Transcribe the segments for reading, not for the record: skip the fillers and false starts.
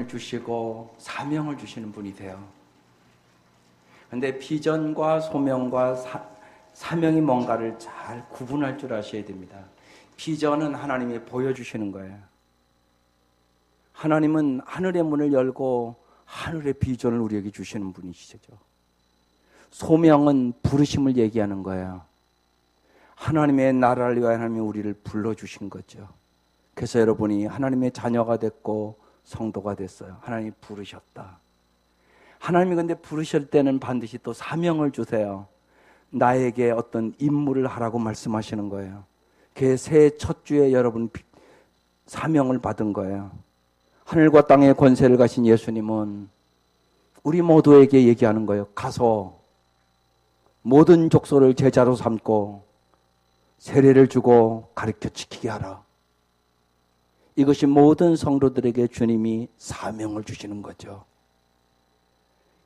주시고 사명을 주시는 분이세요. 근데 비전과 소명과 사명이 뭔가를 잘 구분할 줄 아셔야 됩니다. 비전은 하나님이 보여주시는 거예요. 하나님은 하늘의 문을 열고 하늘의 비전을 우리에게 주시는 분이시죠. 소명은 부르심을 얘기하는 거예요. 하나님의 나라를 위하여 하나님이 우리를 불러주신 거죠. 그래서 여러분이 하나님의 자녀가 됐고 성도가 됐어요. 하나님이 부르셨다. 하나님이 근데 부르실 때는 반드시 또 사명을 주세요. 나에게 어떤 임무를 하라고 말씀하시는 거예요. 그 새해 첫 주에 여러분 사명을 받은 거예요. 하늘과 땅의 권세를 가신 예수님은 우리 모두에게 얘기하는 거예요. 가서 모든 족속을 제자로 삼고 세례를 주고 가르쳐 지키게 하라. 이것이 모든 성도들에게 주님이 사명을 주시는 거죠.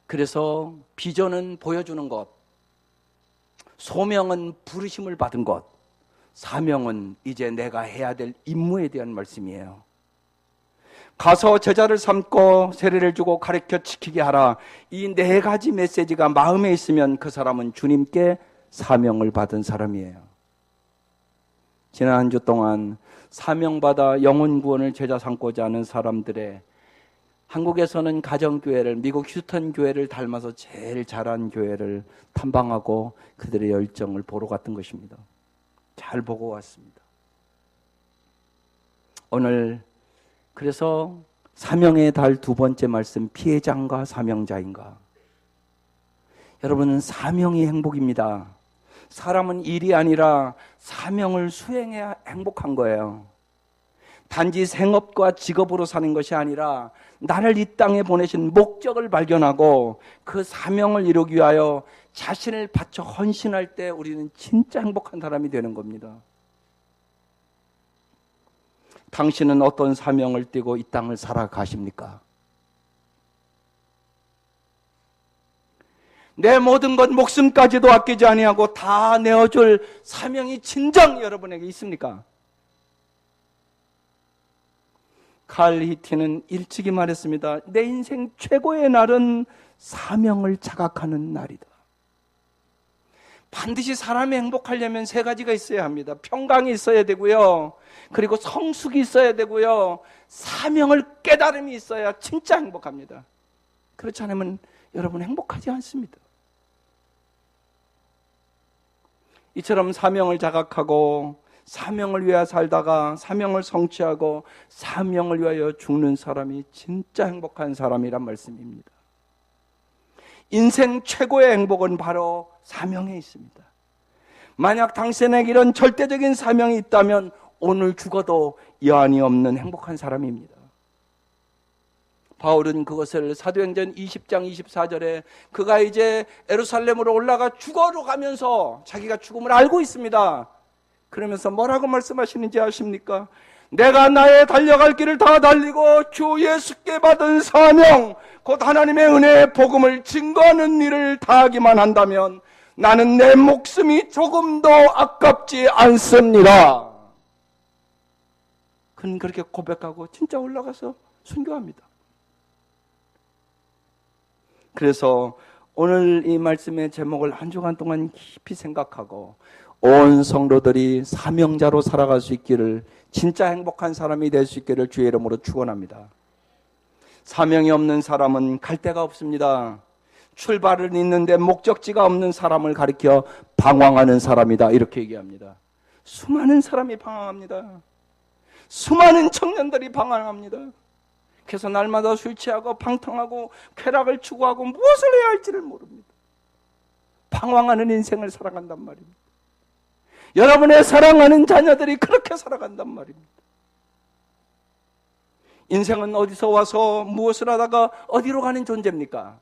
그래서 비전은 보여주는 것, 소명은 부르심을 받은 것, 사명은 이제 내가 해야 될 임무에 대한 말씀이에요. 가서 제자를 삼고 세례를 주고 가르쳐 지키게 하라. 이 네 가지 메시지가 마음에 있으면 그 사람은 주님께 사명을 받은 사람이에요. 지난 한 주 동안 사명받아 영혼 구원을 제자 삼고자 하는 사람들의, 한국에서는 가정교회를, 미국 휴스턴 교회를 닮아서 제일 잘한 교회를 탐방하고 그들의 열정을 보러 갔던 것입니다. 잘 보고 왔습니다. 오늘 그래서 사명의 달 두 번째 말씀, 피해자인가 사명자인가. 여러분은 사명이 행복입니다. 사람은 일이 아니라 사명을 수행해야 행복한 거예요. 단지 생업과 직업으로 사는 것이 아니라 나를 이 땅에 보내신 목적을 발견하고 그 사명을 이루기 위하여 자신을 바쳐 헌신할 때 우리는 진짜 행복한 사람이 되는 겁니다. 당신은 어떤 사명을 띠고 이 땅을 살아가십니까? 내 모든 것 목숨까지도 아끼지 아니하고 다 내어줄 사명이 진정 여러분에게 있습니까? 칼 히티는 일찍이 말했습니다. 내 인생 최고의 날은 사명을 자각하는 날이다. 반드시 사람이 행복하려면 세 가지가 있어야 합니다. 평강이 있어야 되고요. 그리고 성숙이 있어야 되고요. 사명을 깨달음이 있어야 진짜 행복합니다. 그렇지 않으면 여러분 행복하지 않습니다. 이처럼 사명을 자각하고 사명을 위하여 살다가 사명을 성취하고 사명을 위하여 죽는 사람이 진짜 행복한 사람이란 말씀입니다. 인생 최고의 행복은 바로 사명에 있습니다. 만약 당신에게 이런 절대적인 사명이 있다면 오늘 죽어도 여한이 없는 행복한 사람입니다. 바울은 그것을 사도행전 20장 24절에 그가 이제 예루살렘으로 올라가 죽어로 가면서 자기가 죽음을 알고 있습니다. 그러면서 뭐라고 말씀하시는지 아십니까? 내가 나의 달려갈 길을 다 달리고 주 예수께 받은 사명, 곧 하나님의 은혜의 복음을 증거하는 일을 다하기만 한다면 나는 내 목숨이 조금도 아깝지 않습니다. 그는 그렇게 고백하고 진짜 올라가서 순교합니다. 그래서 오늘 이 말씀의 제목을 한 주간 동안 깊이 생각하고 온 성도들이 사명자로 살아갈 수 있기를, 진짜 행복한 사람이 될 수 있기를 주의 이름으로 축원합니다. 사명이 없는 사람은 갈 데가 없습니다. 출발을 잇는데 목적지가 없는 사람을 가리켜 방황하는 사람이다, 이렇게 얘기합니다. 수많은 사람이 방황합니다. 수많은 청년들이 방황합니다. 그래서 날마다 술 취하고 방탕하고 쾌락을 추구하고 무엇을 해야 할지를 모릅니다. 방황하는 인생을 살아간단 말입니다. 여러분의 사랑하는 자녀들이 그렇게 살아간단 말입니다. 인생은 어디서 와서 무엇을 하다가 어디로 가는 존재입니까?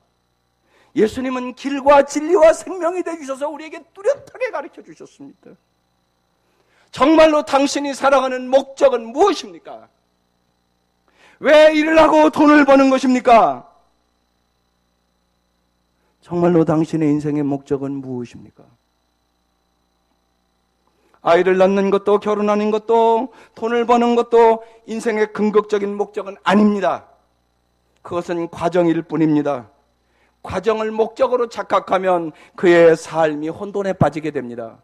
예수님은 길과 진리와 생명이 되주셔서 우리에게 뚜렷하게 가르쳐 주셨습니다. 정말로 당신이 살아가는 목적은 무엇입니까? 왜 일을 하고 돈을 버는 것입니까? 정말로 당신의 인생의 목적은 무엇입니까? 아이를 낳는 것도 결혼하는 것도 돈을 버는 것도 인생의 궁극적인 목적은 아닙니다. 그것은 과정일 뿐입니다. 과정을 목적으로 착각하면 그의 삶이 혼돈에 빠지게 됩니다.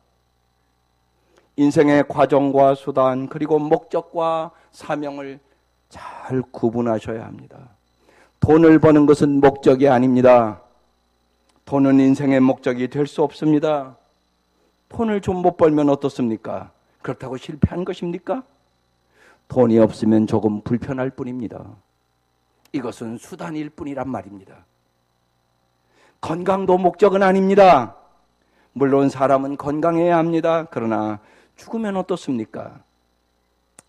인생의 과정과 수단 그리고 목적과 사명을 잘 구분하셔야 합니다. 돈을 버는 것은 목적이 아닙니다. 돈은 인생의 목적이 될 수 없습니다. 돈을 좀 못 벌면 어떻습니까? 그렇다고 실패한 것입니까? 돈이 없으면 조금 불편할 뿐입니다. 이것은 수단일 뿐이란 말입니다. 건강도 목적은 아닙니다. 물론 사람은 건강해야 합니다. 그러나 죽으면 어떻습니까?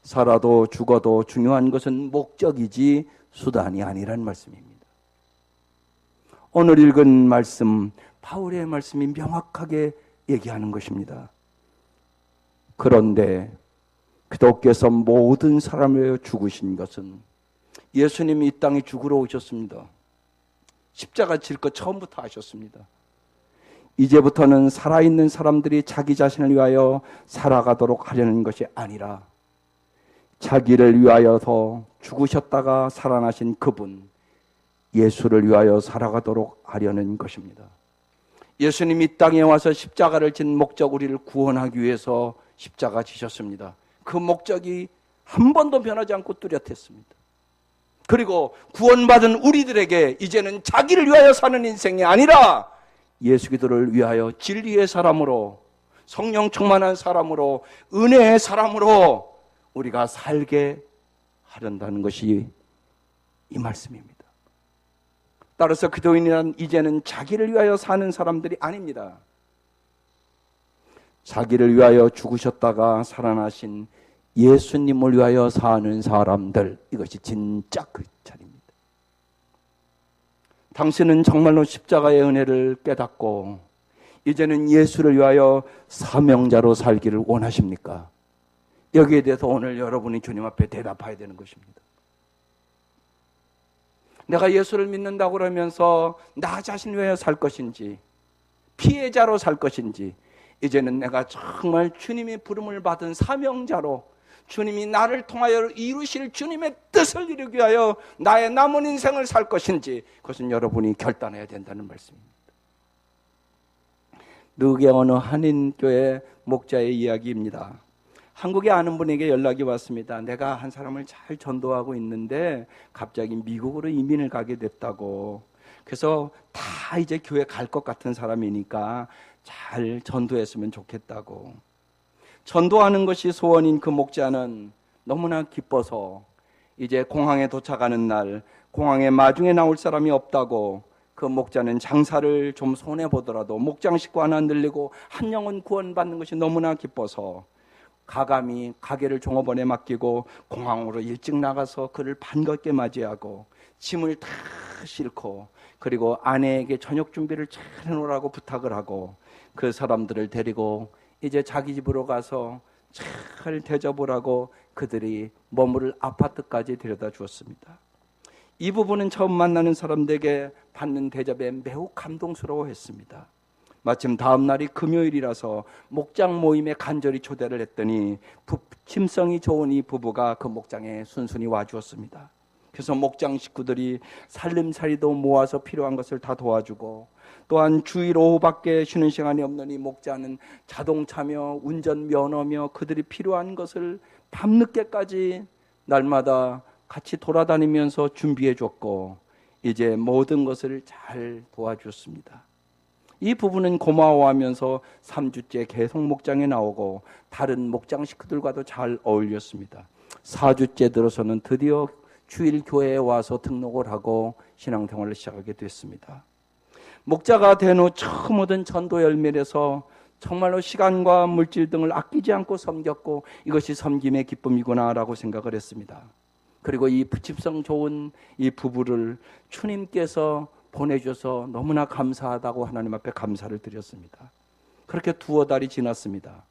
살아도 죽어도 중요한 것은 목적이지 수단이 아니란 말씀입니다. 오늘 읽은 말씀, 바울의 말씀이 명확하게 얘기하는 것입니다. 그런데 그도께서 모든 사람을 위하여 죽으신 것은 예수님이 이 땅에 죽으러 오셨습니다. 십자가 질 것 처음부터 하셨습니다. 이제부터는 살아있는 사람들이 자기 자신을 위하여 살아가도록 하려는 것이 아니라 자기를 위하여서 죽으셨다가 살아나신 그분 예수를 위하여 살아가도록 하려는 것입니다. 예수님이 이 땅에 와서 십자가를 진 목적, 우리를 구원하기 위해서 십자가 지셨습니다. 그 목적이 한 번도 변하지 않고 뚜렷했습니다. 그리고 구원받은 우리들에게 이제는 자기를 위하여 사는 인생이 아니라 예수 그리스도를 위하여 진리의 사람으로, 성령 충만한 사람으로, 은혜의 사람으로 우리가 살게 하려는 것이 이 말씀입니다. 따라서 그리스도인이란 이제는 자기를 위하여 사는 사람들이 아닙니다. 자기를 위하여 죽으셨다가 살아나신 예수님을 위하여 사는 사람들, 이것이 진짜 크리스찬입니다. 당신은 정말로 십자가의 은혜를 깨닫고 이제는 예수를 위하여 사명자로 살기를 원하십니까? 여기에 대해서 오늘 여러분이 주님 앞에 대답해야 되는 것입니다. 내가 예수를 믿는다고 그러면서 나 자신을 위하여 살 것인지, 피해자로 살 것인지, 이제는 내가 정말 주님의 부름을 받은 사명자로 주님이 나를 통하여 이루실 주님의 뜻을 이루기 위하여 나의 남은 인생을 살 것인지, 그것은 여러분이 결단해야 된다는 말씀입니다. 르게 어느 한인교회 목자의 이야기입니다. 한국에 아는 분에게 연락이 왔습니다. 내가 한 사람을 잘 전도하고 있는데 갑자기 미국으로 이민을 가게 됐다고. 그래서 다 이제 교회 갈 것 같은 사람이니까 잘 전도했으면 좋겠다고. 전도하는 것이 소원인 그 목자는 너무나 기뻐서 이제 공항에 도착하는 날 공항에 마중에 나올 사람이 없다고 그 목자는 장사를 좀 손해보더라도 목장식구 하나 늘리고 한 영혼 구원받는 것이 너무나 기뻐서 가감히 가게를 종업원에 맡기고 공항으로 일찍 나가서 그를 반갑게 맞이하고 짐을 다 싣고 그리고 아내에게 저녁 준비를 잘 해놓으라고 부탁을 하고 그 사람들을 데리고 이제 자기 집으로 가서 잘 대접을 하고 그들이 머무를 아파트까지 데려다 주었습니다. 이 부분은 처음 만나는 사람들에게 받는 대접에 매우 감동스러워했습니다. 마침 다음 날이 금요일이라서 목장 모임에 간절히 초대를 했더니 부침성이 좋은 이 부부가 그 목장에 순순히 와주었습니다. 그래서 목장 식구들이 살림살이도 모아서 필요한 것을 다 도와주고 또한 주일 오후밖에 쉬는 시간이 없는 이 목자는 자동차며 운전면허며 그들이 필요한 것을 밤늦게까지 날마다 같이 돌아다니면서 준비해 줬고 이제 모든 것을 잘 도와주었습니다. 이 부부는 고마워하면서 3주째 계속 목장에 나오고 다른 목장 식구들과도 잘 어울렸습니다. 4주째 들어서는 드디어 주일 교회에 와서 등록을 하고 신앙생활을 시작하게 됐습니다. 목자가 된 후 처음 얻은 전도 열매라서 정말로 시간과 물질 등을 아끼지 않고 섬겼고 이것이 섬김의 기쁨이구나라고 생각을 했습니다. 그리고 이 부침성 좋은 이 부부를 주님께서 보내줘서 너무나 감사하다고 하나님 앞에 감사를 드렸습니다. 그렇게 두어 달이 지났습니다.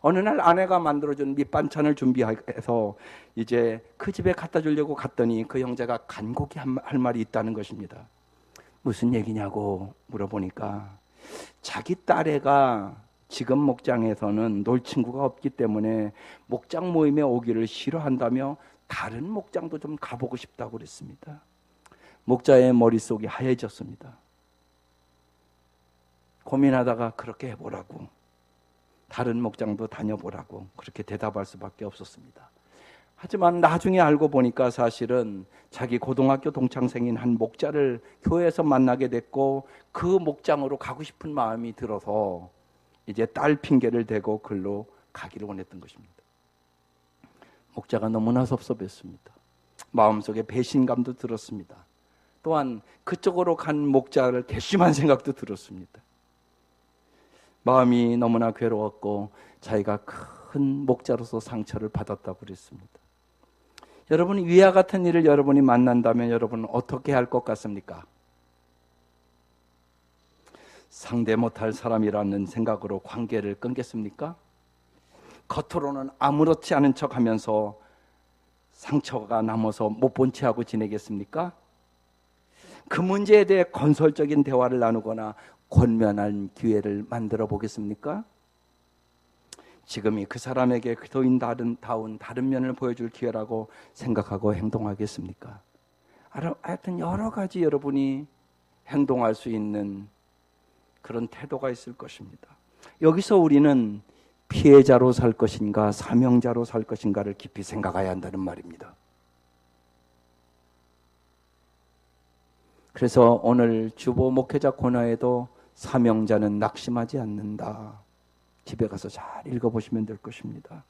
어느 날 아내가 만들어준 밑반찬을 준비해서 이제 그 집에 갖다 주려고 갔더니 그 형제가 간곡히 할 말이 있다는 것입니다. 무슨 얘기냐고 물어보니까 자기 딸애가 지금 목장에서는 놀 친구가 없기 때문에 목장 모임에 오기를 싫어한다며 다른 목장도 좀 가보고 싶다고 그랬습니다. 목자의 머릿속이 하얘졌습니다. 고민하다가 그렇게 해보라고, 다른 목장도 다녀보라고 그렇게 대답할 수밖에 없었습니다. 하지만 나중에 알고 보니까 사실은 자기 고등학교 동창생인 한 목자를 교회에서 만나게 됐고, 그 목장으로 가고 싶은 마음이 들어서 이제 딸 핑계를 대고 글로 가기를 원했던 것입니다. 목자가 너무나 섭섭했습니다. 마음속에 배신감도 들었습니다. 또한 그쪽으로 간 목자를 괘씸한 생각도 들었습니다. 마음이 너무나 괴로웠고 자기가 큰 목자로서 상처를 받았다고 그랬습니다. 여러분이 위와 같은 일을 여러분이 만난다면 여러분은 어떻게 할 것 같습니까? 상대 못할 사람이라는 생각으로 관계를 끊겠습니까? 겉으로는 아무렇지 않은 척하면서 상처가 남아서 못 본 채하고 지내겠습니까? 그 문제에 대해 건설적인 대화를 나누거나 권면할 기회를 만들어 보겠습니까? 지금이 그 사람에게 그도인 다른 면을 보여줄 기회라고 생각하고 행동하겠습니까? 하여튼 여러 가지 여러분이 행동할 수 있는 그런 태도가 있을 것입니다. 여기서 우리는 피해자로 살 것인가 사명자로 살 것인가를 깊이 생각해야 한다는 말입니다. 그래서 오늘 주보 목회자 코너에도 사명자는 낙심하지 않는다. 집에 가서 잘 읽어보시면 될 것입니다.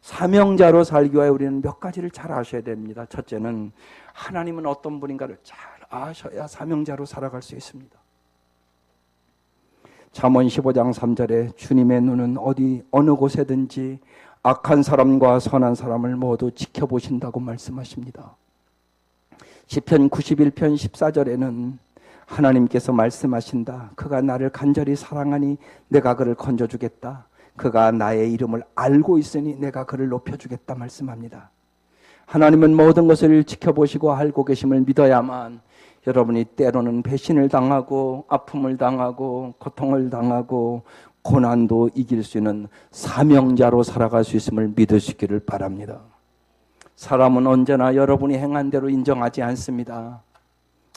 사명자로 살기 위해 우리는 몇 가지를 잘 아셔야 됩니다. 첫째는 하나님은 어떤 분인가를 잘 아셔야 사명자로 살아갈 수 있습니다. 잠언 15장 3절에 주님의 눈은 어느 곳에든지 악한 사람과 선한 사람을 모두 지켜보신다고 말씀하십니다. 시편 91편 14절에는 하나님께서 말씀하신다. 그가 나를 간절히 사랑하니 내가 그를 건져주겠다. 그가 나의 이름을 알고 있으니 내가 그를 높여주겠다 말씀합니다. 하나님은 모든 것을 지켜보시고 알고 계심을 믿어야만 여러분이 때로는 배신을 당하고 아픔을 당하고 고통을 당하고 고난도 이길 수 있는 사명자로 살아갈 수 있음을 믿으시기를 바랍니다. 사람은 언제나 여러분이 행한 대로 인정하지 않습니다.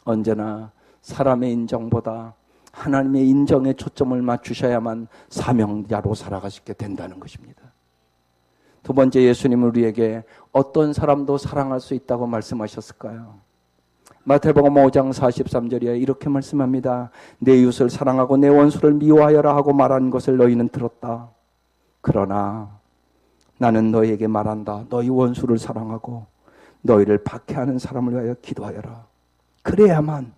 언제나 사람의 인정보다 하나님의 인정에 초점을 맞추셔야만 사명자로 살아가시게 된다는 것입니다. 두 번째, 예수님은 우리에게 어떤 사람도 사랑할 수 있다고 말씀하셨을까요? 마태복음 5장 43절에 이렇게 말씀합니다. 내 이웃을 사랑하고 내 원수를 미워하여라 하고 말한 것을 너희는 들었다. 그러나 나는 너희에게 말한다. 너희 원수를 사랑하고 너희를 박해하는 사람을 위하여 기도하여라. 그래야만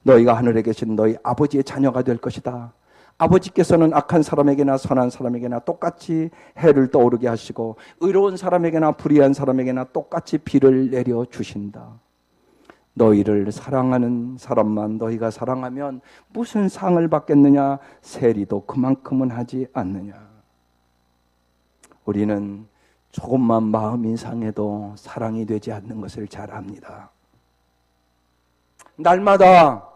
너희가 하늘에 계신 너희 아버지의 자녀가 될 것이다. 아버지께서는 악한 사람에게나 선한 사람에게나 똑같이 해를 떠오르게 하시고 의로운 사람에게나 불의한 사람에게나 똑같이 비를 내려주신다. 너희를 사랑하는 사람만 너희가 사랑하면 무슨 상을 받겠느냐? 세리도 그만큼은 하지 않느냐? 우리는 조금만 마음이 상해도 사랑이 되지 않는 것을 잘 압니다. 날마다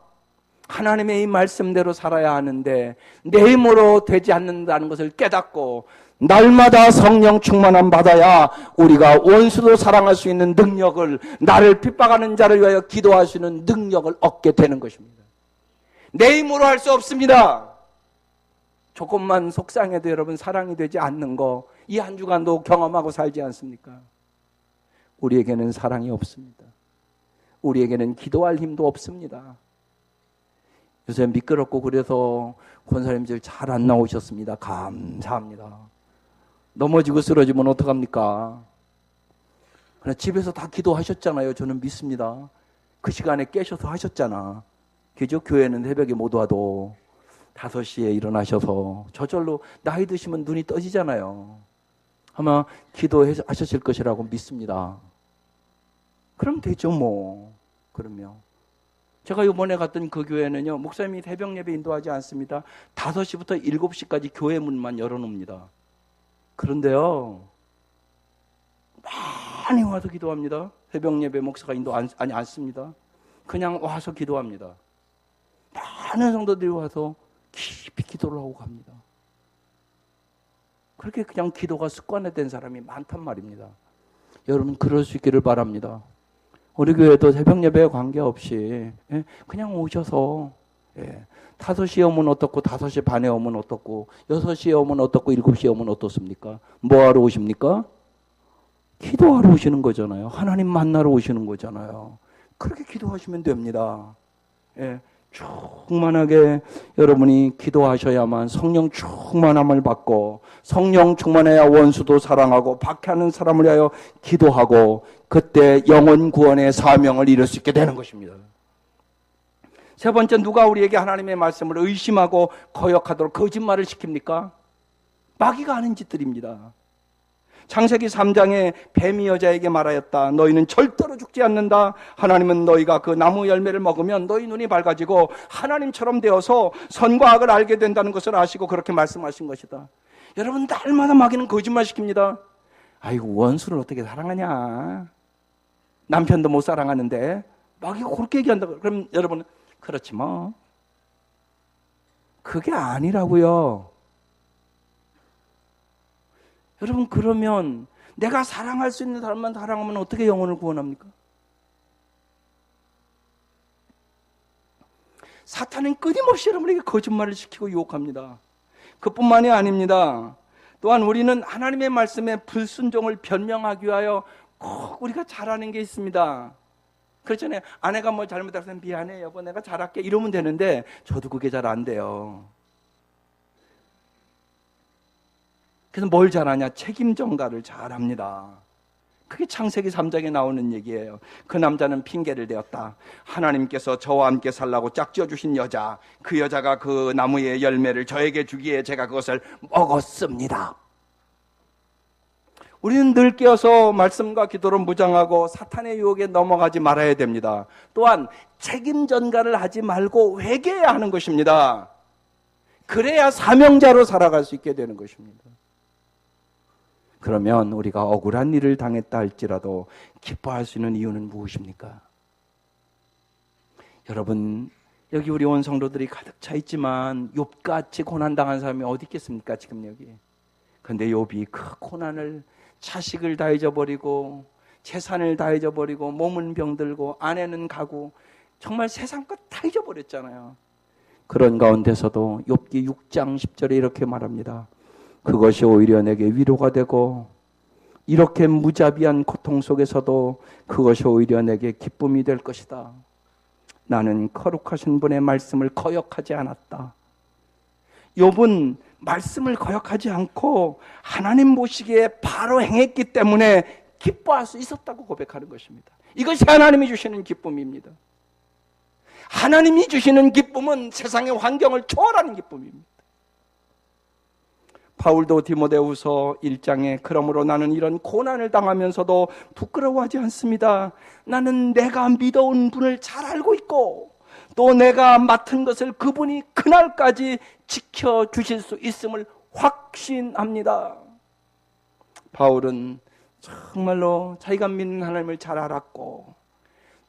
하나님의 이 말씀대로 살아야 하는데 내 힘으로 되지 않는다는 것을 깨닫고 날마다 성령 충만함 받아야 우리가 원수도 사랑할 수 있는 능력을, 나를 핍박하는 자를 위하여 기도할 수 있는 능력을 얻게 되는 것입니다. 내 힘으로 할 수 없습니다. 조금만 속상해도 여러분 사랑이 되지 않는 거 이 한 주간도 경험하고 살지 않습니까? 우리에게는 사랑이 없습니다. 우리에게는 기도할 힘도 없습니다. 요새 미끄럽고 그래서 권사님들 잘 안 나오셨습니다. 감사합니다. 넘어지고 쓰러지면 어떡합니까? 그냥 집에서 다 기도하셨잖아요. 저는 믿습니다. 그 시간에 깨셔서 하셨잖아. 그죠? 교회는 새벽에 못 와도 5시에 일어나셔서 저절로 나이 드시면 눈이 떠지잖아요. 아마 기도하셨을 것이라고 믿습니다. 그럼 되죠 뭐. 그러면 제가 이번에 갔던 그 교회는요, 목사님이 새벽 예배 인도하지 않습니다. 5시부터 7시까지 교회 문만 열어놓습니다. 그런데요, 많이 와서 기도합니다. 새벽 예배 목사가 인도 안 씁니다. 그냥 와서 기도합니다. 많은 성도들이 와서 깊이 기도를 하고 갑니다. 그렇게 그냥 기도가 습관화된 사람이 많단 말입니다. 여러분 그럴 수 있기를 바랍니다. 우리 교회도 새벽 예배에 관계없이 그냥 오셔서 5시에 오면 어떻고 5시 반에 오면 어떻고 6시에 오면 어떻고 7시에 오면 어떻습니까? 뭐하러 오십니까? 기도하러 오시는 거잖아요. 하나님 만나러 오시는 거잖아요. 그렇게 기도하시면 됩니다. 충만하게 여러분이 기도하셔야만 성령 충만함을 받고, 성령 충만해야 원수도 사랑하고 박해하는 사람을 위하여 기도하고, 그때 영혼 구원의 사명을 이룰 수 있게 되는 것입니다. 세 번째, 누가 우리에게 하나님의 말씀을 의심하고 거역하도록 거짓말을 시킵니까? 마귀가 하는 짓들입니다. 창세기 3장에 뱀이 여자에게 말하였다. 너희는 절대로 죽지 않는다. 하나님은 너희가 그 나무 열매를 먹으면 너희 눈이 밝아지고 하나님처럼 되어서 선과 악을 알게 된다는 것을 아시고 그렇게 말씀하신 것이다. 여러분, 날마다 마귀는 거짓말 시킵니다. 아이고, 원수를 어떻게 사랑하냐. 남편도 못 사랑하는데 마귀가 그렇게 얘기한다. 그럼 여러분, 그렇지 뭐. 그게 아니라고요. 여러분, 그러면 내가 사랑할 수 있는 사람만 사랑하면 어떻게 영혼을 구원합니까? 사탄은 끊임없이 여러분에게 거짓말을 시키고 유혹합니다. 그뿐만이 아닙니다. 또한 우리는 하나님의 말씀에 불순종을 변명하기 위하여 꼭 우리가 잘하는 게 있습니다. 그렇잖아요. 아내가 뭐 잘못해서 미안해 여보 내가 잘할게 이러면 되는데 저도 그게 잘 안 돼요. 그래서 뭘 잘하냐? 책임 전가를 잘합니다. 그게 창세기 3장에 나오는 얘기예요. 그 남자는 핑계를 대었다. 하나님께서 저와 함께 살라고 짝지어 주신 여자, 그 여자가 그 나무의 열매를 저에게 주기에 제가 그것을 먹었습니다. 우리는 늘 깨어서 말씀과 기도로 무장하고 사탄의 유혹에 넘어가지 말아야 됩니다. 또한 책임 전가를 하지 말고 회개해야 하는 것입니다. 그래야 사명자로 살아갈 수 있게 되는 것입니다. 그러면 우리가 억울한 일을 당했다 할지라도 기뻐할 수 있는 이유는 무엇입니까? 여러분, 여기 우리 온 성도들이 가득 차 있지만 욥같이 고난당한 사람이 어디 있겠습니까? 지금 여기. 그런데 욥이 그 고난을 자식을 다 잊어버리고 재산을 다 잊어버리고 몸은 병들고 아내는 가고 정말 세상 것 다 잊어버렸잖아요. 그런 가운데서도 욥기 6장 10절에 이렇게 말합니다. 그것이 오히려 내게 위로가 되고 이렇게 무자비한 고통 속에서도 그것이 오히려 내게 기쁨이 될 것이다. 나는 거룩하신 분의 말씀을 거역하지 않았다. 욥은 말씀을 거역하지 않고 하나님 보시기에 바로 행했기 때문에 기뻐할 수 있었다고 고백하는 것입니다. 이것이 하나님이 주시는 기쁨입니다. 하나님이 주시는 기쁨은 세상의 환경을 초월하는 기쁨입니다. 바울도 디모데후서 1장에 그러므로 나는 이런 고난을 당하면서도 부끄러워하지 않습니다. 나는 내가 믿어온 분을 잘 알고 있고 또 내가 맡은 것을 그분이 그날까지 지켜주실 수 있음을 확신합니다. 바울은 정말로 자기가 믿는 하나님을 잘 알았고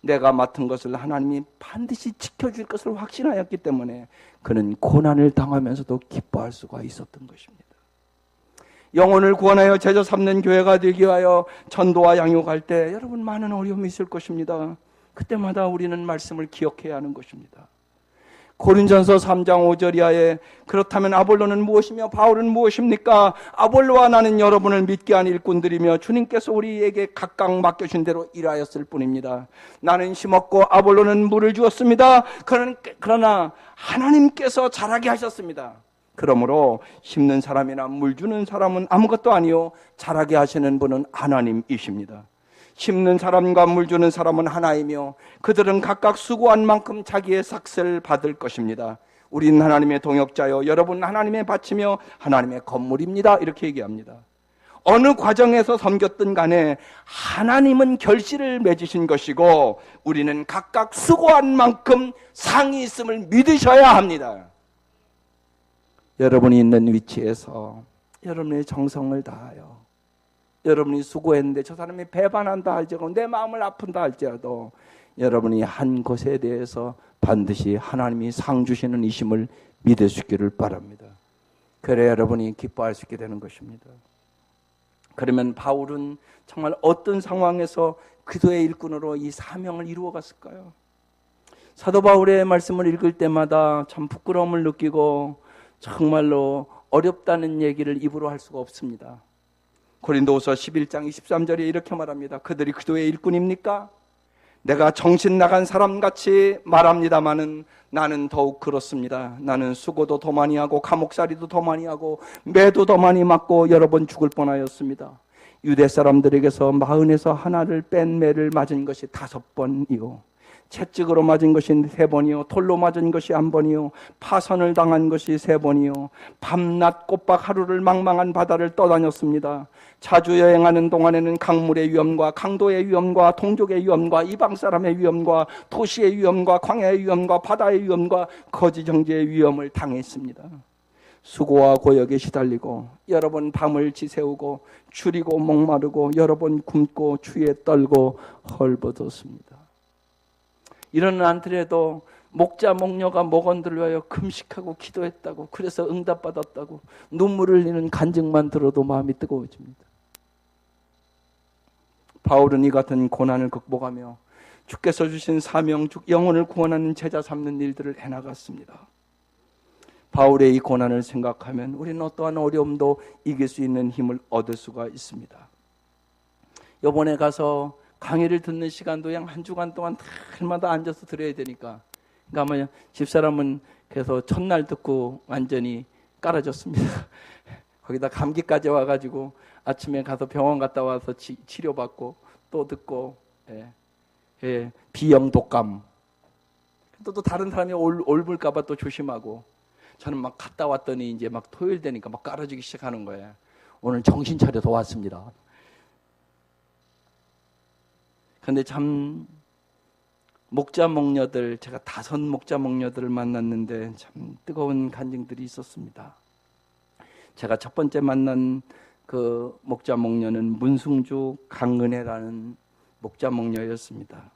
내가 맡은 것을 하나님이 반드시 지켜줄 것을 확신하였기 때문에 그는 고난을 당하면서도 기뻐할 수가 있었던 것입니다. 영혼을 구원하여 제자 삼는 교회가 되기 위하여 전도와 양육할 때 여러분 많은 어려움이 있을 것입니다. 그때마다 우리는 말씀을 기억해야 하는 것입니다. 고린전서 3장 5절 이하에 그렇다면 아볼로는 무엇이며 바울은 무엇입니까? 아볼로와 나는 여러분을 믿게 한 일꾼들이며 주님께서 우리에게 각각 맡겨준 대로 일하였을 뿐입니다. 나는 심었고 아볼로는 물을 주었습니다. 그러나 하나님께서 자라게 하셨습니다. 그러므로 심는 사람이나 물 주는 사람은 아무것도 아니요 자라게 하시는 분은 하나님이십니다. 심는 사람과 물 주는 사람은 하나이며 그들은 각각 수고한 만큼 자기의 삭슬을 받을 것입니다. 우리는 하나님의 동역자요 여러분 하나님의 밭이며 하나님의 건물입니다. 이렇게 얘기합니다. 어느 과정에서 섬겼든 간에 하나님은 결실을 맺으신 것이고 우리는 각각 수고한 만큼 상이 있음을 믿으셔야 합니다. 여러분이 있는 위치에서 여러분의 정성을 다하여 여러분이 수고했는데 저 사람이 배반한다 할지라도 내 마음을 아픈다 할지라도 여러분이 한 것에 대해서 반드시 하나님이 상 주시는 이심을 믿을 수 있기를 바랍니다. 그래 여러분이 기뻐할 수 있게 되는 것입니다. 그러면 바울은 정말 어떤 상황에서 기도의 일꾼으로 이 사명을 이루어 갔을까요? 사도 바울의 말씀을 읽을 때마다 참 부끄러움을 느끼고 정말로 어렵다는 얘기를 입으로 할 수가 없습니다. 고린도후서 11장 23절에 이렇게 말합니다. 그들이 기도의 일꾼입니까? 내가 정신 나간 사람같이 말합니다마는 나는 더욱 그렇습니다. 나는 수고도 더 많이 하고 감옥살이도 더 많이 하고 매도 더 많이 맞고 여러 번 죽을 뻔하였습니다. 유대 사람들에게서 40에서 하나를 뺀 매를 맞은 것이 5번이요, 채찍으로 맞은 것이 3번이요, 돌로 맞은 것이 1번이요, 파선을 당한 것이 3번이요, 밤낮 꼬박 하루를 망망한 바다를 떠다녔습니다. 자주 여행하는 동안에는 강물의 위험과 강도의 위험과 동족의 위험과 이방 사람의 위험과 도시의 위험과 광야의 위험과 바다의 위험과 거지 정죄의 위험을 당했습니다. 수고와 고역에 시달리고 여러 번 밤을 지새우고 줄이고 목마르고 여러 번 굶고 추위에 떨고 헐벗었습니다. 이런 않더라도 목자 목녀가 목원들을 위하여 금식하고 기도했다고, 그래서 응답받았다고 눈물 흘리는 간증만 들어도 마음이 뜨거워집니다. 바울은 이 같은 고난을 극복하며 주께서 주신 사명, 영혼을 구원하는 제자 삼는 일들을 해나갔습니다. 바울의 이 고난을 생각하면 우리는 어떠한 어려움도 이길 수 있는 힘을 얻을 수가 있습니다. 이번에 가서 강의를 듣는 시간도 그냥 한 주간 동안 날마다 앉아서 들어야 되니까, 그러니까 아마 집사람은 그래서 첫날 듣고 완전히 깔아줬습니다. 거기다 감기까지 와가지고 아침에 가서 병원 갔다 와서 치료받고 또 듣고, 비형 독감, 또 다른 사람이 옮을까봐 또 조심하고, 저는 막 갔다 왔더니 이제 막 토요일 되니까 막 깔아주기 시작하는 거예요. 오늘 정신 차려서 왔습니다. 근데 참 목자 목녀들, 제가 5 목자 목녀들을 만났는데 참 뜨거운 간증들이 있었습니다. 제가 첫 번째 만난 그 목자 목녀는 문승주 강은혜라는 목자 목녀였습니다.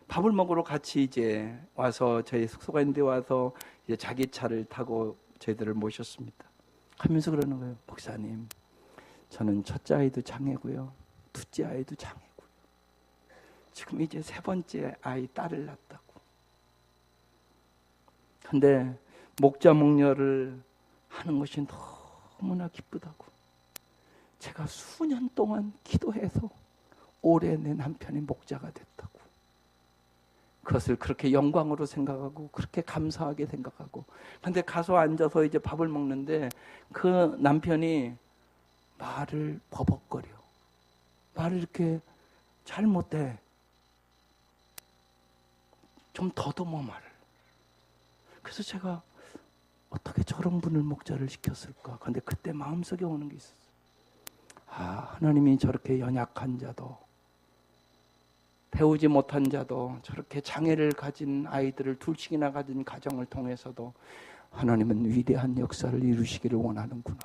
밥을 먹으러 같이 이제 와서 저희 숙소가 있는데 와서 이제 자기 차를 타고 저희들을 모셨습니다. 하면서 그러는 거예요. 목사님, 저는 첫째 아이도 장애고요, 둘째 아이도 장애고요, 지금 이제 3번째 아이 딸을 낳았다고. 근데 목자 목녀를 하는 것이 너무나 기쁘다고. 제가 수년 동안 기도해서 올해 내 남편이 목자가 됐다고. 그것을 그렇게 영광으로 생각하고 그렇게 감사하게 생각하고, 근데 가서 앉아서 이제 밥을 먹는데 그 남편이 말을 버벅거려. 말을 이렇게 잘 못해. 좀 더듬어 말을. 그래서 제가 어떻게 저런 분을 목자를 시켰을까? 근데 그때 마음속에 오는 게 있었어요. 하나님이 저렇게 연약한 자도, 배우지 못한 자도, 저렇게 장애를 가진 아이들을 둘씩이나 가진 가정을 통해서도 하나님은 위대한 역사를 이루시기를 원하는구나.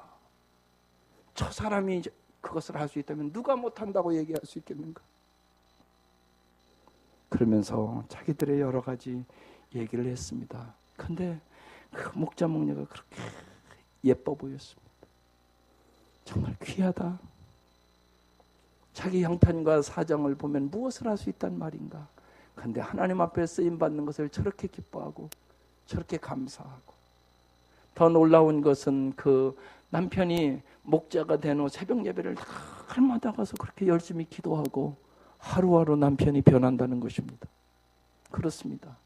저 사람이 그것을 할 수 있다면 누가 못한다고 얘기할 수 있겠는가? 그러면서 자기들의 여러 가지 얘기를 했습니다. 근데 그 목자 목녀가 그렇게 예뻐 보였습니다. 정말 귀하다. 자기 형편과 사정을 보면 무엇을 할 수 있단 말인가. 그런데 하나님 앞에 쓰임받는 것을 저렇게 기뻐하고 저렇게 감사하고, 더 놀라운 것은 그 남편이 목자가 된 후 새벽 예배를 날마다 가서 그렇게 열심히 기도하고 하루하루 남편이 변한다는 것입니다. 그렇습니다.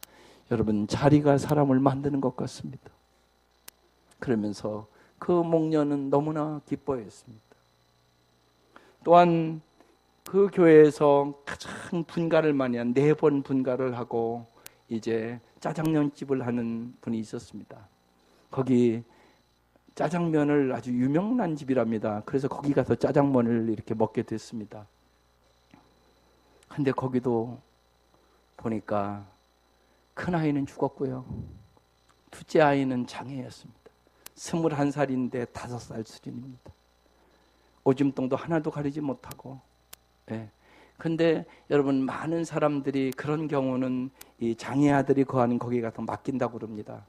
여러분, 자리가 사람을 만드는 것 같습니다. 그러면서 그 목녀는 너무나 기뻐했습니다. 또한 그 교회에서 가장 분가를 많이 한 4번 분가를 하고 이제 짜장면집을 하는 분이 있었습니다. 거기 짜장면을 아주 유명한 집이랍니다. 그래서 거기 가서 짜장면을 이렇게 먹게 됐습니다. 근데 거기도 보니까 큰 아이는 죽었고요, 둘째 아이는 장애였습니다. 21살인데 5살 수준입니다. 오줌통도 하나도 가리지 못하고. 근데 여러분, 많은 사람들이 그런 경우는 이 장애 아들이 거하는 거기 가서 맡긴다고 그럽니다.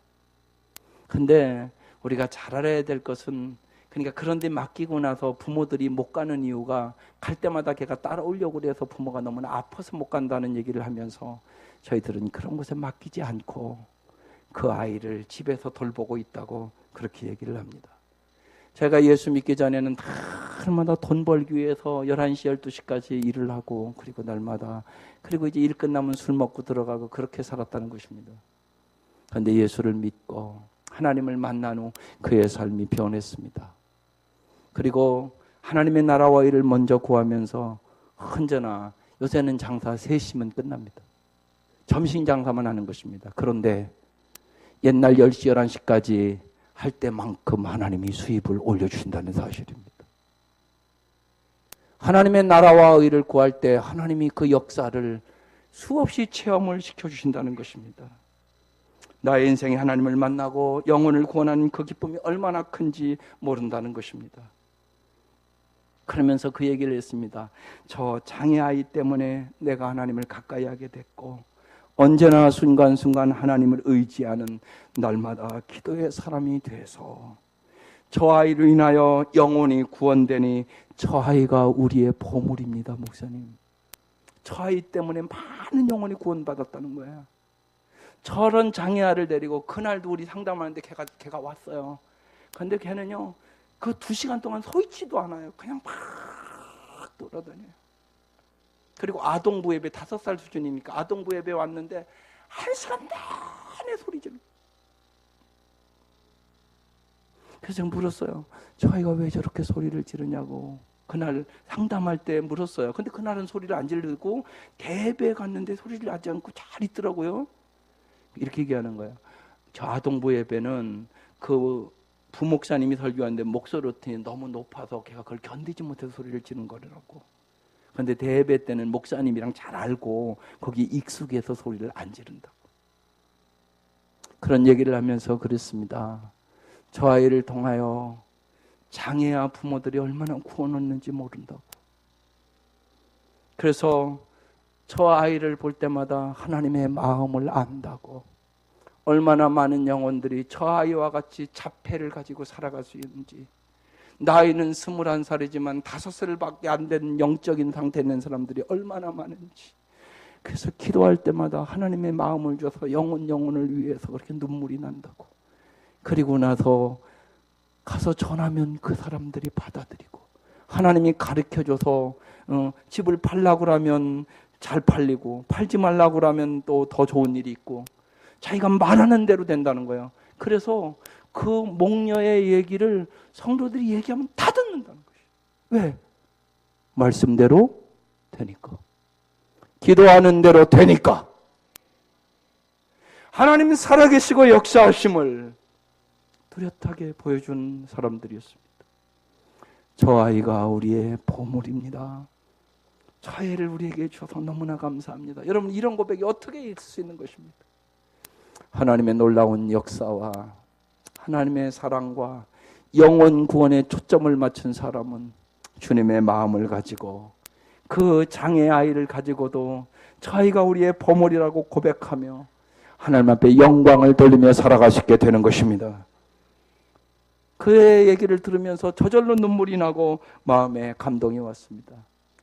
근데 우리가 잘 알아야 될 것은 그러니까 그런데 맡기고 나서 부모들이 못 가는 이유가 갈 때마다 걔가 따라오려고 그래서 부모가 너무나 아파서 못 간다는 얘기를 하면서 저희들은 그런 곳에 맡기지 않고 그 아이를 집에서 돌보고 있다고 그렇게 얘기를 합니다. 제가 예수 믿기 전에는 날마다 돈 벌기 위해서 11시, 12시까지 일을 하고 그리고 날마다 그리고 이제 일 끝나면 술 먹고 들어가고 그렇게 살았다는 것입니다. 그런데 예수를 믿고 하나님을 만난 후 그의 삶이 변했습니다. 그리고 하나님의 나라와 일을 먼저 구하면서 언제나 요새는 장사 3시면 끝납니다. 점심 장사만 하는 것입니다. 그런데 옛날 10시, 11시까지 할 때만큼 하나님이 수입을 올려주신다는 사실입니다. 하나님의 나라와 의를 구할 때 하나님이 그 역사를 수없이 체험을 시켜주신다는 것입니다. 나의 인생에 하나님을 만나고 영혼을 구원하는 그 기쁨이 얼마나 큰지 모른다는 것입니다. 그러면서 그 얘기를 했습니다. 저 장애아이 때문에 내가 하나님을 가까이 하게 됐고 언제나 순간순간 하나님을 의지하는 날마다 기도의 사람이 돼서 저 아이로 인하여 영혼이 구원되니 저 아이가 우리의 보물입니다. 목사님, 저 아이 때문에 많은 영혼이 구원받았다는 거예요. 저런 장애아를 데리고 그날도 우리 상담하는데 걔가 왔어요. 그런데 걔는요 그 2시간 동안 서 있지도 않아요. 그냥 막 돌아다녀요. 그리고 아동부 예배 5살 수준이니까 아동부 예배 왔는데 1시간 내내 소리 지르고. 그래서 제가 물었어요. 저 아이가 왜 저렇게 소리를 지르냐고. 그날 상담할 때 물었어요. 근데 그날은 소리를 안 지르고 대회에 갔는데 소리를 하지 않고 잘 있더라고요. 이렇게 얘기하는 거예요. 저 아동부 예배는 그 부목사님이 설교하는데 목소리 너무 높아서 걔가 그걸 견디지 못해서 소리를 지르는 거라고. 그런데 대예배 때는 목사님이랑 잘 알고 거기 익숙해서 소리를 안 지른다고. 그런 얘기를 하면서 그랬습니다. 저 아이를 통하여 장애아 부모들이 얼마나 구원 얻는지 모른다고. 그래서 저 아이를 볼 때마다 하나님의 마음을 안다고. 얼마나 많은 영혼들이 저 아이와 같이 자폐를 가지고 살아갈 수 있는지. 나이는 21살이지만 5살밖에 안 된 영적인 상태에 있는 사람들이 얼마나 많은지. 그래서 기도할 때마다 하나님의 마음을 줘서 영혼을 위해서 그렇게 눈물이 난다고. 그리고 나서 가서 전하면 그 사람들이 받아들이고 하나님이 가르쳐줘서 집을 팔라고 하면 잘 팔리고 팔지 말라고 하면 또 더 좋은 일이 있고 자기가 말하는 대로 된다는 거예요. 그래서 그 목녀의 얘기를 성도들이 얘기하면 다 듣는다는 것이에요. 왜? 말씀대로 되니까. 기도하는 대로 되니까. 하나님 살아계시고 역사하심을 뚜렷하게 보여준 사람들이었습니다. 저 아이가 우리의 보물입니다. 저 아이를 우리에게 주셔서 너무나 감사합니다. 여러분, 이런 고백이 어떻게 있을 수 있는 것입니까? 하나님의 놀라운 역사와 하나님의 사랑과 영혼 구원에 초점을 맞춘 사람은 주님의 마음을 가지고 그 장애 아이를 가지고도 저 아이가 우리의 보물이라고 고백하며 하나님 앞에 영광을 돌리며 살아갈 수 있게 되는 것입니다. 그의 얘기를 들으면서 저절로 눈물이 나고 마음에 감동이 왔습니다.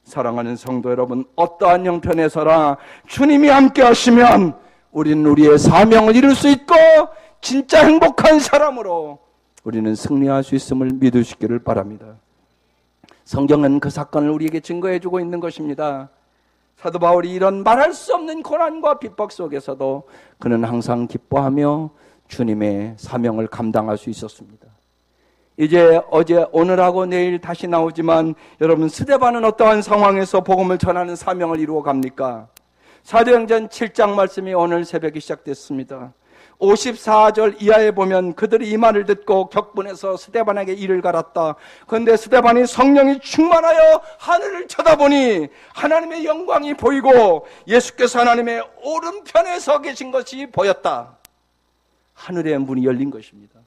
사랑하는 성도 여러분, 어떠한 형편에서나 주님이 함께 하시면 우리는 우리의 사명을 이룰 수 있고 진짜 행복한 사람으로 우리는 승리할 수 있음을 믿으시기를 바랍니다. 성경은 그 사건을 우리에게 증거해주고 있는 것입니다. 사도 바울이 이런 말할 수 없는 고난과 핍박 속에서도 그는 항상 기뻐하며 주님의 사명을 감당할 수 있었습니다. 이제 오늘하고 내일 다시 나오지만 여러분, 스데반은 어떠한 상황에서 복음을 전하는 사명을 이루어 갑니까? 사도행전 7장 말씀이 오늘 새벽에 시작됐습니다. 54절 이하에 보면 그들이 이 말을 듣고 격분해서 스데반에게 이를 갈았다. 그런데 스데반이 성령이 충만하여 하늘을 쳐다보니 하나님의 영광이 보이고 예수께서 하나님의 오른편에 서 계신 것이 보였다. 하늘의 문이 열린 것입니다.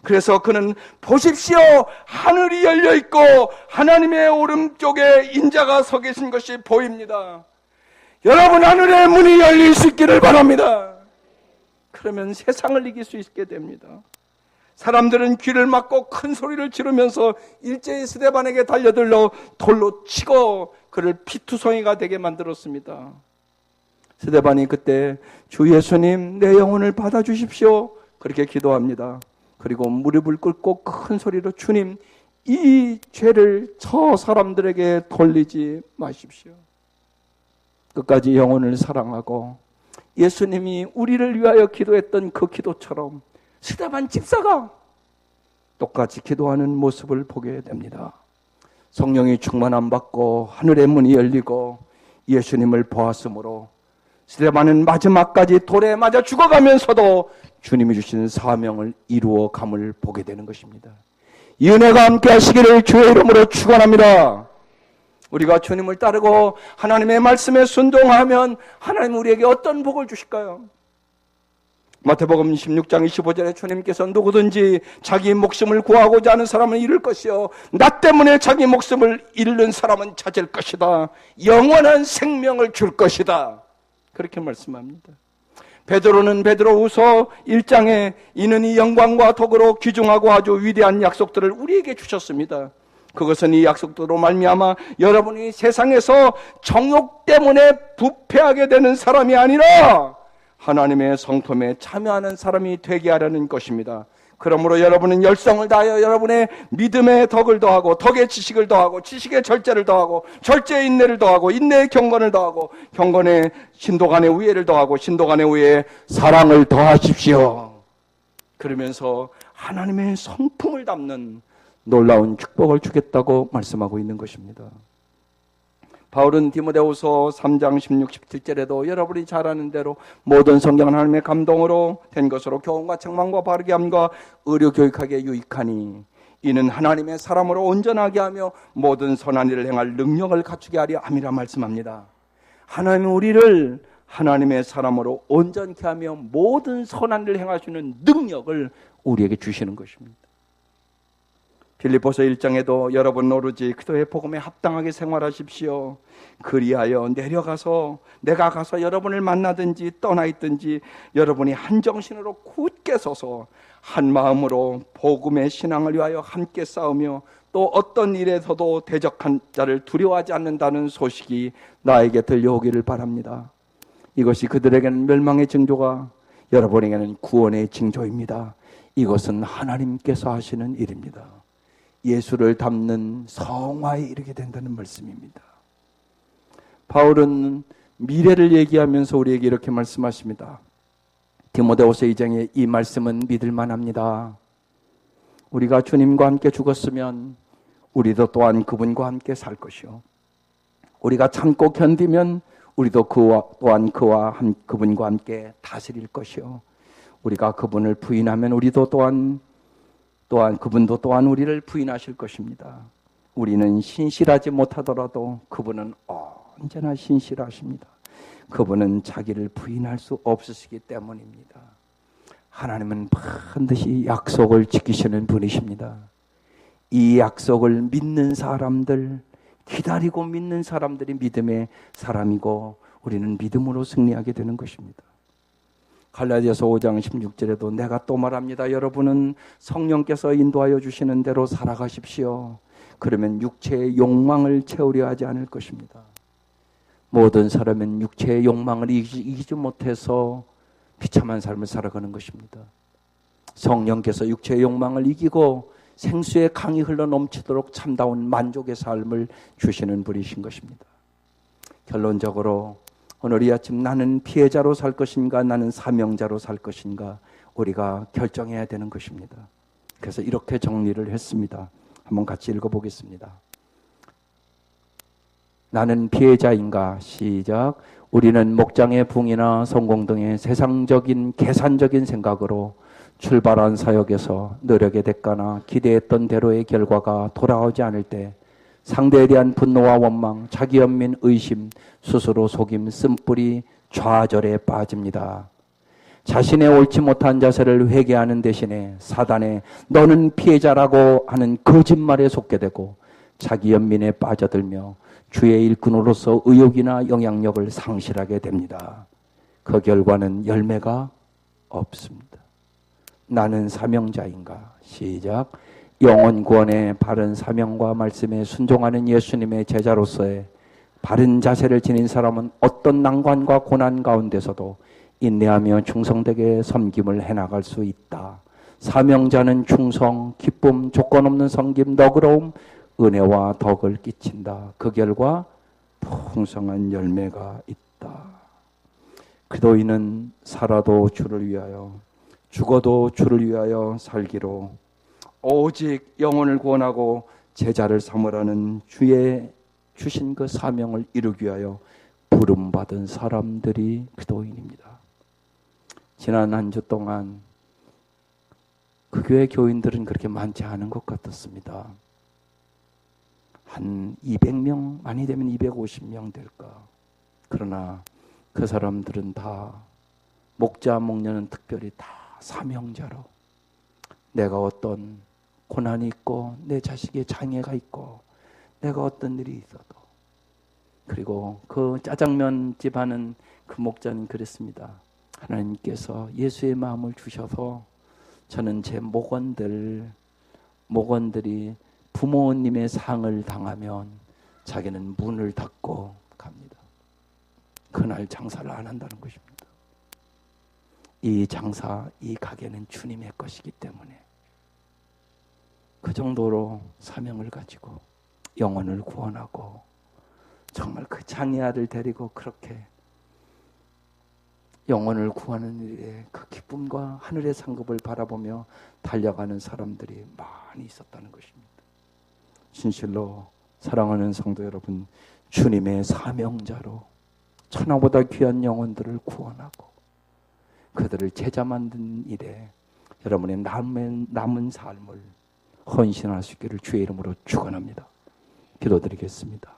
그래서 그는 보십시오, 하늘이 열려있고 하나님의 오른쪽에 인자가 서 계신 것이 보입니다. 여러분, 하늘의 문이 열릴 수 있기를 바랍니다. 그러면 세상을 이길 수 있게 됩니다. 사람들은 귀를 막고 큰 소리를 지르면서 일제히 스데반에게 달려들러 돌로 치고 그를 피투성이가 되게 만들었습니다. 스데반이 그때 주 예수님 내 영혼을 받아주십시오 그렇게 기도합니다. 그리고 무릎을 꿇고 큰 소리로 주님 이 죄를 저 사람들에게 돌리지 마십시오. 끝까지 영혼을 사랑하고 예수님이 우리를 위하여 기도했던 그 기도처럼 스데반 집사가 똑같이 기도하는 모습을 보게 됩니다. 성령이 충만함 받고 하늘의 문이 열리고 예수님을 보았으므로 스데반은 마지막까지 돌에 맞아 죽어가면서도 주님이 주신 사명을 이루어 감을 보게 되는 것입니다. 이 은혜가 함께 하시기를 주의 이름으로 축원합니다. 우리가 주님을 따르고 하나님의 말씀에 순종하면 하나님 우리에게 어떤 복을 주실까요? 마태복음 16장 25절에 주님께서 누구든지 자기 목숨을 구하고자 하는 사람은 잃을 것이요 나 때문에 자기 목숨을 잃는 사람은 찾을 것이다. 영원한 생명을 줄 것이다. 그렇게 말씀합니다. 베드로는 베드로후서 1장에 이는 이 영광과 덕으로 귀중하고 아주 위대한 약속들을 우리에게 주셨습니다. 그것은 이 약속대로 말미암아 여러분이 세상에서 정욕 때문에 부패하게 되는 사람이 아니라 하나님의 성품에 참여하는 사람이 되게 하려는 것입니다. 그러므로 여러분은 열성을 다하여 여러분의 믿음의 덕을 더하고 덕의 지식을 더하고 지식의 절제를 더하고 절제의 인내를 더하고 인내의 경건을 더하고 경건의 신도 간의 우애를 더하고 신도 간의 우애에 사랑을 더하십시오. 그러면서 하나님의 성품을 담는 놀라운 축복을 주겠다고 말씀하고 있는 것입니다. 바울은 디모데후서 3장 16, 17절에도 여러분이 잘 아는 대로 모든 성경은 하나님의 감동으로 된 것으로 교훈과 책망과 바르게 함과 의료 교육하기에 유익하니 이는 하나님의 사람으로 온전하게 하며 모든 선한 일을 행할 능력을 갖추게 하려 함이라 말씀합니다. 하나님은 우리를 하나님의 사람으로 온전케 하며 모든 선한 일을 행할 수 있는 능력을 우리에게 주시는 것입니다. 빌립보서 1장에도 여러분 오로지 그리스도의 복음에 합당하게 생활하십시오. 그리하여 내려가서 내가 가서 여러분을 만나든지 떠나 있든지 여러분이 한정신으로 굳게 서서 한 마음으로 복음의 신앙을 위하여 함께 싸우며 또 어떤 일에서도 대적한 자를 두려워하지 않는다는 소식이 나에게 들려오기를 바랍니다. 이것이 그들에게는 멸망의 징조가 여러분에게는 구원의 징조입니다. 이것은 하나님께서 하시는 일입니다. 예수를 닮는 성화에 이르게 된다는 말씀입니다. 바울은 미래를 얘기하면서 우리에게 이렇게 말씀하십니다. 디모데후서 2장에 이 말씀은 믿을만 합니다. 우리가 주님과 함께 죽었으면 우리도 또한 그분과 함께 살 것이요 우리가 참고 견디면 우리도 그분과 함께 다스릴 것이요 우리가 그분을 부인하면 우리도 또한 그분도 또한 우리를 부인하실 것입니다. 우리는 신실하지 못하더라도 그분은 언제나 신실하십니다. 그분은 자기를 부인할 수 없으시기 때문입니다. 하나님은 반드시 약속을 지키시는 분이십니다. 이 약속을 믿는 사람들, 기다리고 믿는 사람들이 믿음의 사람이고 우리는 믿음으로 승리하게 되는 것입니다. 갈라디아서 5장 16절에도 내가 또 말합니다. 여러분은 성령께서 인도하여 주시는 대로 살아가십시오. 그러면 육체의 욕망을 채우려 하지 않을 것입니다. 모든 사람은 육체의 욕망을 이기지 못해서 비참한 삶을 살아가는 것입니다. 성령께서 육체의 욕망을 이기고 생수의 강이 흘러 넘치도록 참다운 만족의 삶을 주시는 분이신 것입니다. 결론적으로 오늘 이 아침 나는 피해자로 살 것인가 나는 사명자로 살 것인가 우리가 결정해야 되는 것입니다. 그래서 이렇게 정리를 했습니다. 한번 같이 읽어보겠습니다. 나는 피해자인가? 시작. 우리는 목장의 붕이나 성공 등의 세상적인 계산적인 생각으로 출발한 사역에서 노력의 대가나 기대했던 대로의 결과가 돌아오지 않을 때 상대에 대한 분노와 원망, 자기 연민, 의심, 스스로 속임, 쓴뿌리, 좌절에 빠집니다. 자신의 옳지 못한 자세를 회개하는 대신에 사단의 너는 피해자라고 하는 거짓말에 속게 되고 자기 연민에 빠져들며 주의 일꾼으로서 의욕이나 영향력을 상실하게 됩니다. 그 결과는 열매가 없습니다. 나는 사명자인가? 시작. 영혼 구원의 바른 사명과 말씀에 순종하는 예수님의 제자로서의 바른 자세를 지닌 사람은 어떤 난관과 고난 가운데서도 인내하며 충성되게 섬김을 해나갈 수 있다. 사명자는 충성, 기쁨, 조건 없는 섬김, 너그러움, 은혜와 덕을 끼친다. 그 결과 풍성한 열매가 있다. 그리스도인은 살아도 주를 위하여, 죽어도 주를 위하여 살기로 오직 영혼을 구원하고 제자를 삼으라는 주의 주신 그 사명을 이루기 위하여 부름받은 사람들이 그리스도인입니다. 지난 한 주 동안 그 교회 교인들은 그렇게 많지 않은 것 같았습니다. 한 200명, 많이 되면 250명 될까. 그러나 그 사람들은 다, 목자, 목녀는 특별히 다 사명자로, 내가 어떤 고난이 있고 내 자식의 장애가 있고 내가 어떤 일이 있어도, 그리고 그 짜장면 집 하는 그 목자는 그랬습니다. 하나님께서 예수의 마음을 주셔서 저는 제 목원들이 부모님의 상을 당하면 자기는 문을 닫고 갑니다. 그날 장사를 안 한다는 것입니다. 이 장사, 이 가게는 주님의 것이기 때문에 그 정도로 사명을 가지고 영혼을 구원하고 정말 그 장애아를 데리고 그렇게 영혼을 구하는 일에 그 기쁨과 하늘의 상급을 바라보며 달려가는 사람들이 많이 있었다는 것입니다. 진실로 사랑하는 성도 여러분, 주님의 사명자로 천하보다 귀한 영혼들을 구원하고 그들을 제자 만든 일에 여러분의 남은 삶을 헌신할 수 있기를 주의 이름으로 축원합니다. 기도드리겠습니다.